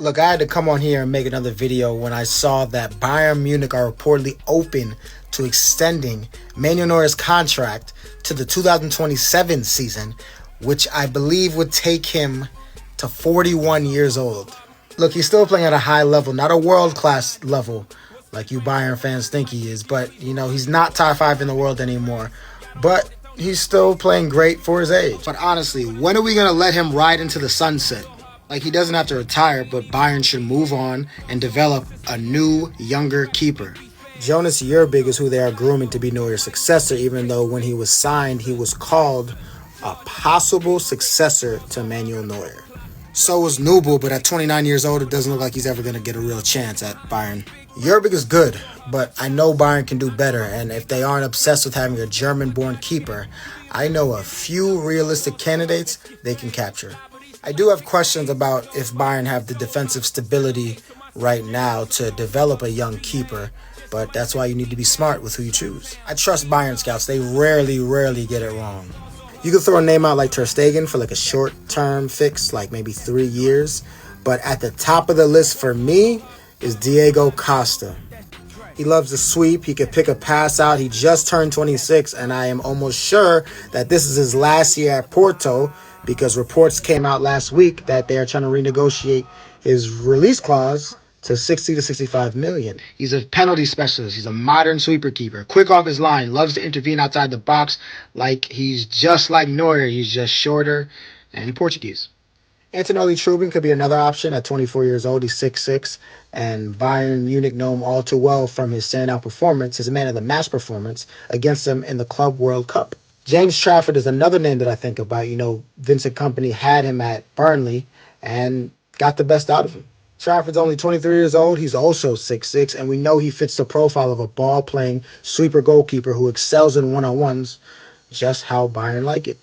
Look, I had to come on here and make another video when I saw that Bayern Munich are reportedly open to extending Manuel Neuer's contract to the 2027 season, which I believe would take him to 41 years old. Look, he's still playing at a high level, not a world-class level like you Bayern fans think he is, but, he's not top 5 in the world anymore. But he's still playing great for his age. But honestly, when are we going to let him ride into the sunset? Like, he doesn't have to retire, but Bayern should move on and develop a new, younger keeper. Jonas Yerbig is who they are grooming to be Neuer's successor, even though when he was signed, he was called a possible successor to Manuel Neuer. So was Nubel, but at 29 years old, it doesn't look like he's ever going to get a real chance at Bayern. Yerbig is good, but I know Bayern can do better, and if they aren't obsessed with having a German-born keeper, I know a few realistic candidates they can capture. I do have questions about if Bayern have the defensive stability right now to develop a young keeper, but that's why you need to be smart with who you choose. I trust Bayern scouts. They rarely get it wrong. You could throw a name out like Ter Stegen for like a short-term fix, like maybe 3 years, but at the top of the list for me is Diogo Costa. He loves to sweep. He could pick a pass out. He just turned 26, and I am almost sure that this is his last year at Porto, because reports came out last week that they are trying to renegotiate his release clause to 60 to 65 million. He's a penalty specialist. He's a modern sweeper keeper. Quick off his line. Loves to intervene outside the box. Like, he's just like Neuer. He's just shorter and Portuguese. Anatoliy Trubin could be another option at 24 years old. He's 6'6", and Bayern Munich know him all too well from his standout performance, his man of the match performance against them in the Club World Cup. James Trafford is another name that I think about. Vincent Kompany had him at Burnley and got the best out of him. Trafford's only 23 years old. He's also 6'6", and we know he fits the profile of a ball-playing sweeper goalkeeper who excels in one-on-ones, just how Bayern like it.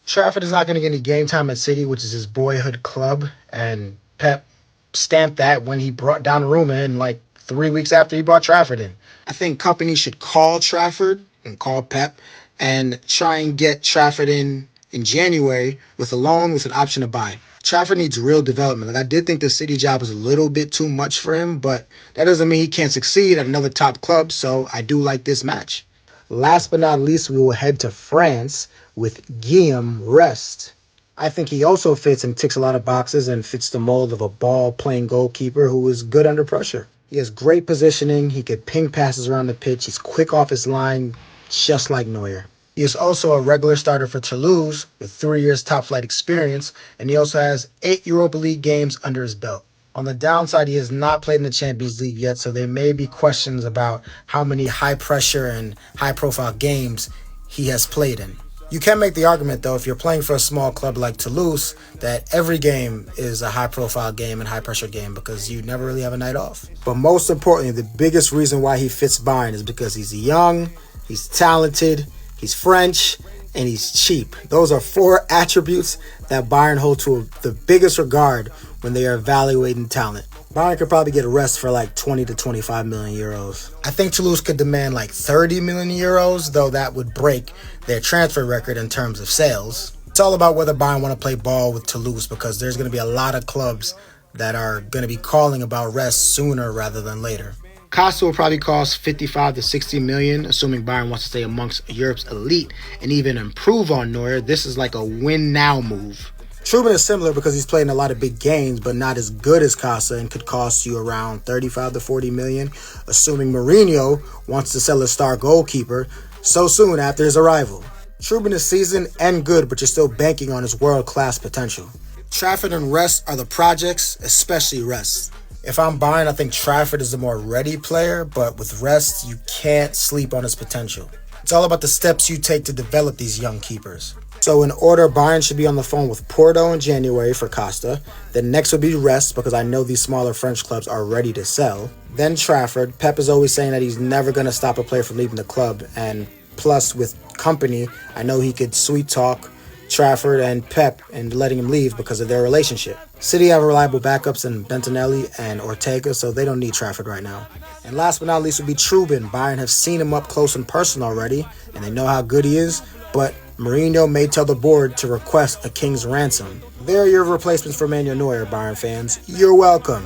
Trafford is not going to get any game time at City, which is his boyhood club, and Pep stamped that when he brought Donnarumma in like 3 weeks after he brought Trafford in. I think Kompany should call Trafford and call Pep and try and get Trafford in January with a loan with an option to buy. Trafford needs real development. I did think the City job was a little bit too much for him, but that doesn't mean he can't succeed at another top club, so I do like this match. Last but not least, we will head to France with Guillaume Rest. I think he also fits and ticks a lot of boxes and fits the mold of a ball-playing goalkeeper who is good under pressure. He has great positioning. He could ping passes around the pitch. He's quick off his line, just like Neuer. He is also a regular starter for Toulouse with 3 years top-flight experience, and he also has 8 Europa League games under his belt. On the downside, he has not played in the Champions League yet, so there may be questions about how many high-pressure and high-profile games he has played in. You can make the argument, though, if you're playing for a small club like Toulouse, that every game is a high-profile game and high-pressure game because you never really have a night off. But most importantly, the biggest reason why he fits Bayern is because he's young, he's talented, he's French, and he's cheap. Those are 4 attributes that Bayern hold to the biggest regard when they are evaluating talent. Bayern could probably get a Rest for like 20 to 25 million euros. I think Toulouse could demand like 30 million euros, though that would break their transfer record in terms of sales. It's all about whether Bayern want to play ball with Toulouse, because there's going to be a lot of clubs that are going to be calling about Rest sooner rather than later. Costa will probably cost 55 to 60 million, assuming Bayern wants to stay amongst Europe's elite and even improve on Neuer. This is like a win-now move. Trubin is similar because he's played in a lot of big games, but not as good as Costa, and could cost you around 35 to 40 million, assuming Mourinho wants to sell a star goalkeeper so soon after his arrival. Trubin is seasoned and good, but you're still banking on his world-class potential. Trafford and Rest are the projects, especially Rest. If I'm Bayern, I think Trafford is the more ready player, but with Rest, you can't sleep on his potential. It's all about the steps you take to develop these young keepers. So in order, Bayern should be on the phone with Porto in January for Costa. Then next would be Rest, because I know these smaller French clubs are ready to sell. Then Trafford. Pep is always saying that he's never going to stop a player from leaving the club. And plus, with Kompany, I know he could sweet talk Trafford and Pep and letting him leave because of their relationship. City have reliable backups in Bentinelli and Ortega, so they don't need Trafford right now. And last but not least would be Trubin. Bayern have seen him up close and personal already, and they know how good he is, but Mourinho may tell the board to request a king's ransom. There are your replacements for Manuel Neuer, Bayern fans. You're welcome.